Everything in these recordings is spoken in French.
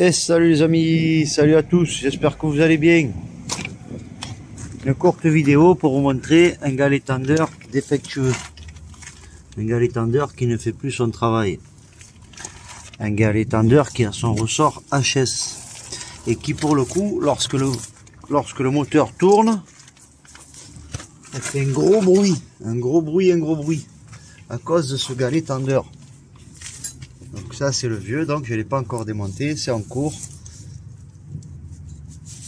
Et salut les amis, salut à tous, j'espère que vous allez bien. Une courte vidéo pour vous montrer un galet tendeur défectueux. Un galet tendeur qui ne fait plus son travail. Un galet tendeur qui a son ressort HS. Et qui pour le coup, lorsque le moteur tourne, elle fait un gros bruit. Un gros bruit. À cause de ce galet tendeur. Donc ça c'est le vieux, donc je ne l'ai pas encore démonté, c'est en cours.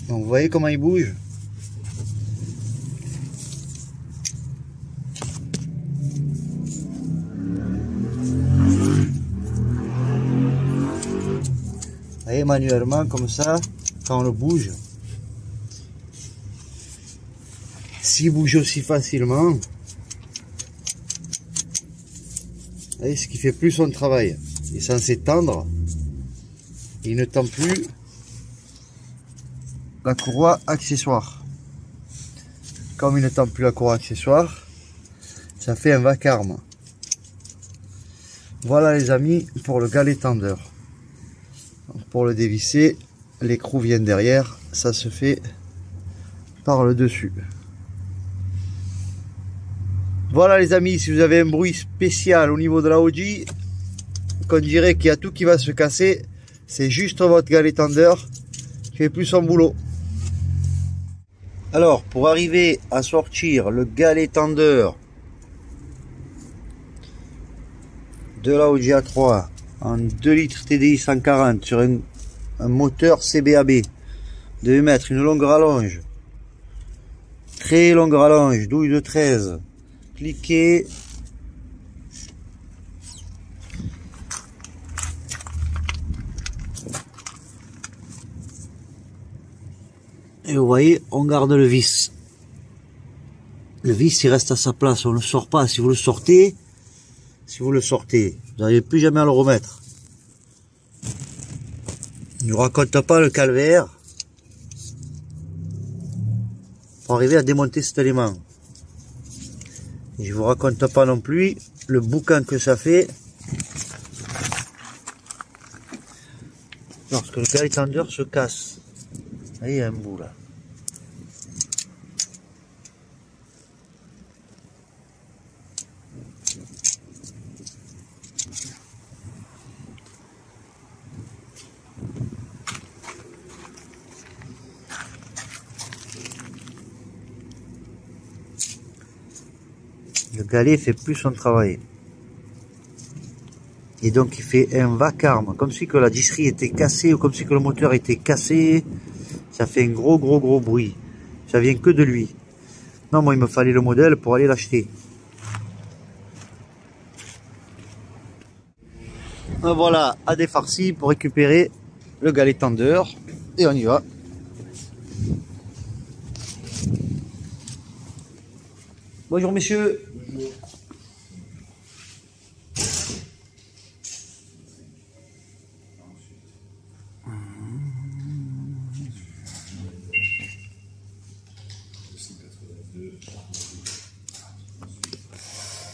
Donc vous voyez comment il bouge. Vous voyez, manuellement comme ça, quand on le bouge. S'il bouge aussi facilement, vous voyez ce qui fait plus son travail. Il est censé tendre, il ne tend plus la courroie accessoire. Comme il ne tend plus la courroie accessoire, ça fait un vacarme. Voilà les amis pour le galet tendeur. Donc pour le dévisser, l'écrou vient derrière, ça se fait par le dessus. Voilà les amis, si vous avez un bruit spécial au niveau de la Audi, qu'on dirait qu'il y a tout qui va se casser, c'est juste votre galet tendeur qui fait plus son boulot. Alors pour arriver à sortir le galet tendeur de la Audi A3 en 2 litres TDI 140 sur un moteur CBAB, vous devez mettre une longue rallonge, très longue rallonge, douille de 13, cliquez. Et vous voyez, on garde le vis. Le vis, il reste à sa place, on ne le sort pas. Si vous le sortez, vous n'arrivez plus jamais à le remettre. Ne raconte pas le calvaire pour arriver à démonter cet élément. Et je vous raconte pas non plus le boucan que ça fait lorsque le galet tendeur se casse. Là, il y a un bout là. Le galet fait plus son travail. Et donc il fait un vacarme, comme si que la disserie était cassée ou comme si que le moteur était cassé. Ça fait un gros bruit. Ça vient que de lui. Non, moi il me fallait le modèle pour aller l'acheter. Voilà, à défarci pour récupérer le galet tendeur. Et on y va. Bonjour messieurs.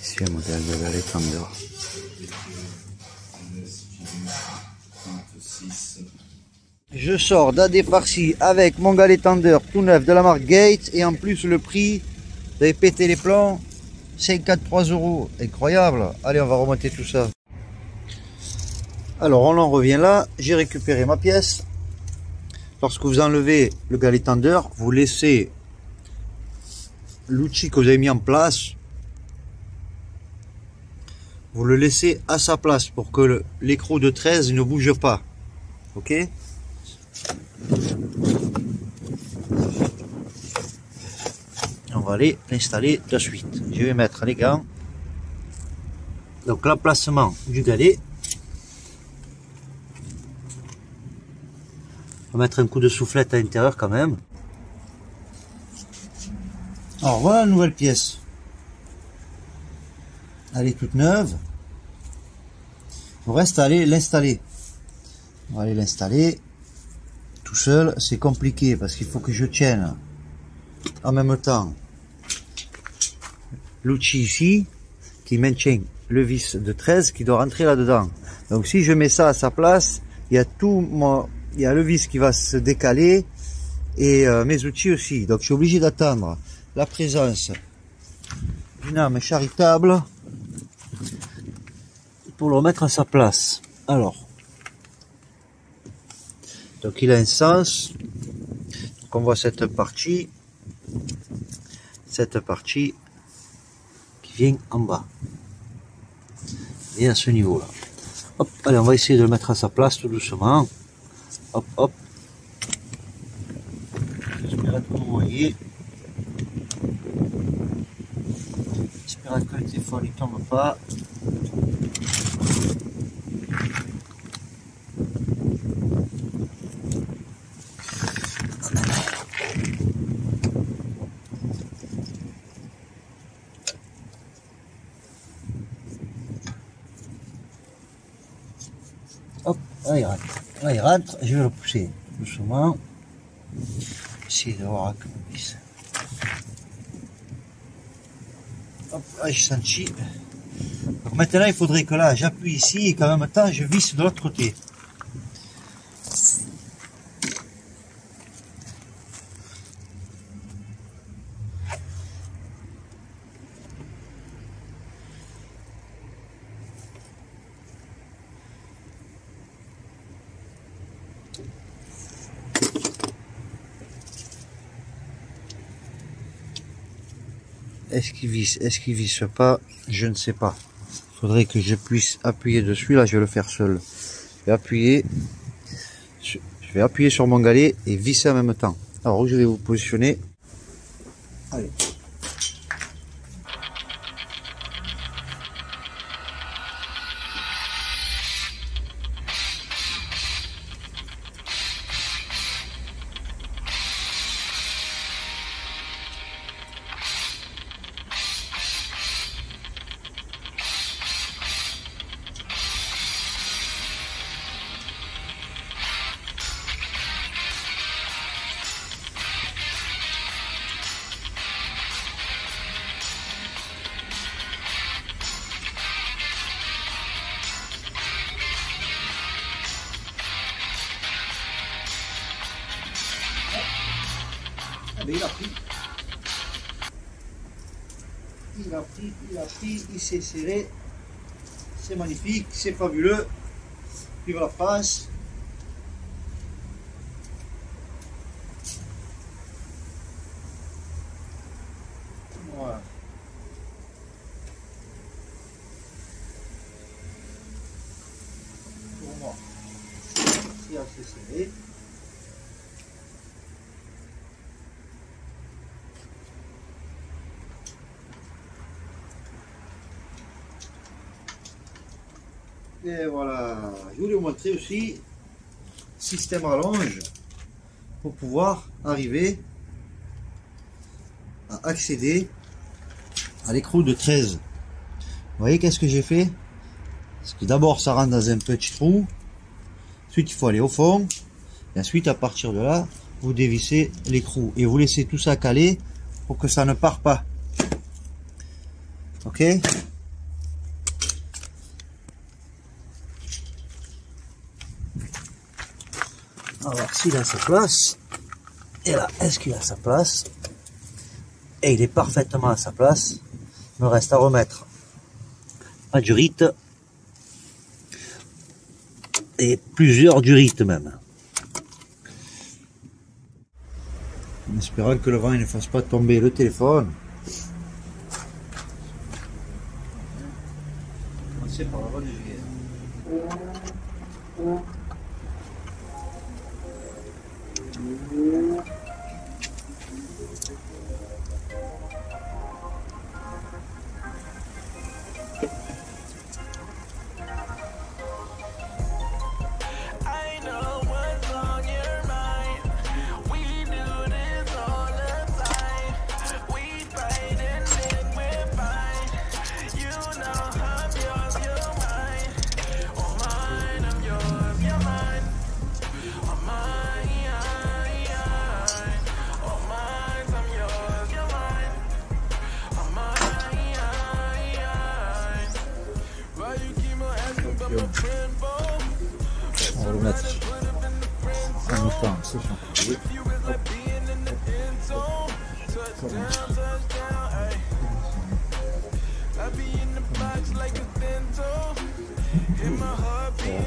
Ici un modèle de galet tendeur. Je sors d'AD Farci avec mon galet tendeur tout neuf de la marque Gates et en plus le prix, vous avez pété les plombs, 53 €, incroyable. Allez, on va remonter tout ça. Alors on en revient là, j'ai récupéré ma pièce. Lorsque vous enlevez le galet tendeur, vous laissez l'outil que vous avez mis en place, vous le laissez à sa place pour que l'écrou de 13 ne bouge pas. Ok? On va aller l'installer de suite. Je vais mettre les gants. Donc l'emplacement du galet. On va mettre un coup de soufflette à l'intérieur quand même. Alors voilà la nouvelle pièce. Elle est toute neuve. Il reste à aller l'installer. On va aller l'installer. Tout seul, c'est compliqué parce qu'il faut que je tienne en même temps l'outil ici qui maintient le vis de 13 qui doit rentrer là-dedans. Donc si je mets ça à sa place, il y a tout il y a le vis qui va se décaler et mes outils aussi. Donc je suis obligé d'attendre la présence d'une âme charitable pour le remettre à sa place. Alors, donc il a un sens. Donc on voit cette partie qui vient en bas et à ce niveau là. Hop, allez, on va essayer de le mettre à sa place tout doucement. Hop, hop. J'espère que vous voyez. J'espère que le téléphone ne tombe pas. Hop, là il rentre. Là il rentre, je vais le pousser doucement. Essayer de voir que on puisse. Hop, là j'ai senti. Donc maintenant il faudrait que là j'appuie ici et qu'en même temps je visse de l'autre côté. Est-ce qu'il visse pas? Je ne sais pas. Il faudrait que je puisse appuyer dessus. Là, je vais le faire seul. Je vais appuyer sur mon galet et visser en même temps. Alors, je vais vous positionner. Allez. Il a pris, il s'est serré. C'est magnifique, c'est fabuleux. Vive la France. Voilà. Pour moi, c'est assez serré. Et voilà, je voulais vous montrer aussi système rallonge pour pouvoir arriver à accéder à l'écrou de 13. Vous voyez qu'est-ce que j'ai fait? Parce que d'abord ça rentre dans un petit trou, ensuite il faut aller au fond, et ensuite à partir de là, vous dévissez l'écrou et vous laissez tout ça caler pour que ça ne part pas. Ok? On va voir s'il a sa place. Et là, est-ce qu'il a sa place? Et il est parfaitement à sa place. Il me reste à remettre ma durite. Et plusieurs durites même. En espérant que le vent ne fasse pas tomber le téléphone. Commencer par la bonne juillet. On va le mettre En étant ce chantier.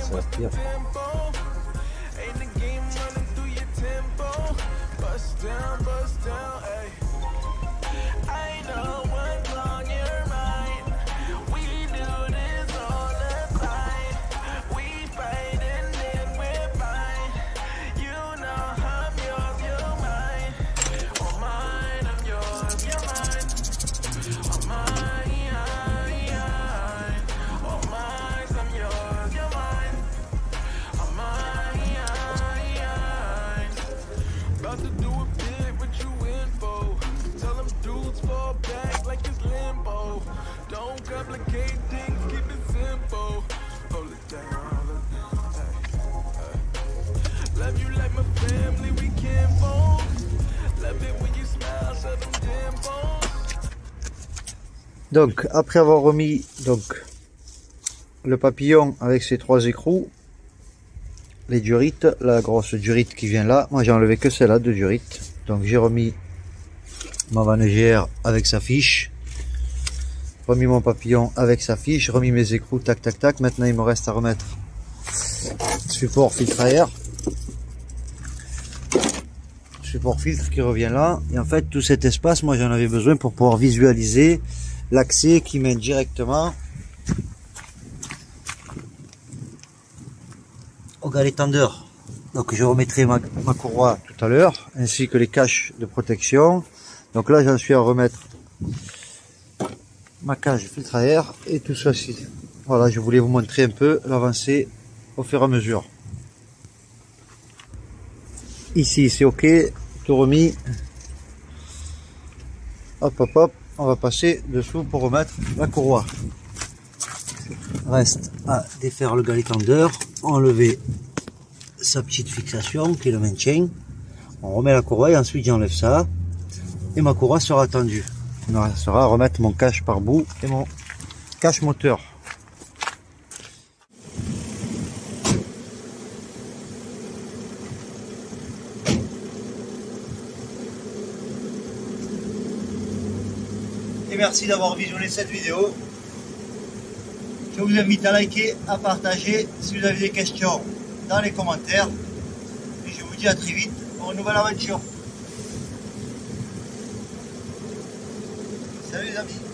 Ça aspire. Donc après avoir remis donc le papillon avec ses 3 écrous, les durites, la grosse durite qui vient là, moi j'ai enlevé que celle-là de durite, donc j'ai remis ma vanne avec sa fiche, remis mon papillon avec sa fiche, remis mes écrous, tac tac tac. Maintenant il me reste à remettre support filtre à air, support filtre qui revient là, et en fait tout cet espace moi j'en avais besoin pour pouvoir visualiser l'accès qui mène directement au galet tendeur. Donc je remettrai ma courroie tout à l'heure, ainsi que les caches de protection. Donc là j'en suis à remettre ma cage filtre à air et tout ceci. Voilà, je voulais vous montrer un peu l'avancée au fur et à mesure. Ici c'est ok, tout remis. Hop hop hop, on va passer dessous pour remettre la courroie. Reste à défaire le galet tendeur, enlever sa petite fixation qui est le maintien. On remet la courroie et ensuite j'enlève ça et ma courroie sera tendue. Il me restera à remettre mon cache par bout et mon cache moteur. Et merci d'avoir visionné cette vidéo. Je vous invite à liker, à partager si vous avez des questions dans les commentaires. Et je vous dis à très vite pour une nouvelle aventure. Salut les amis.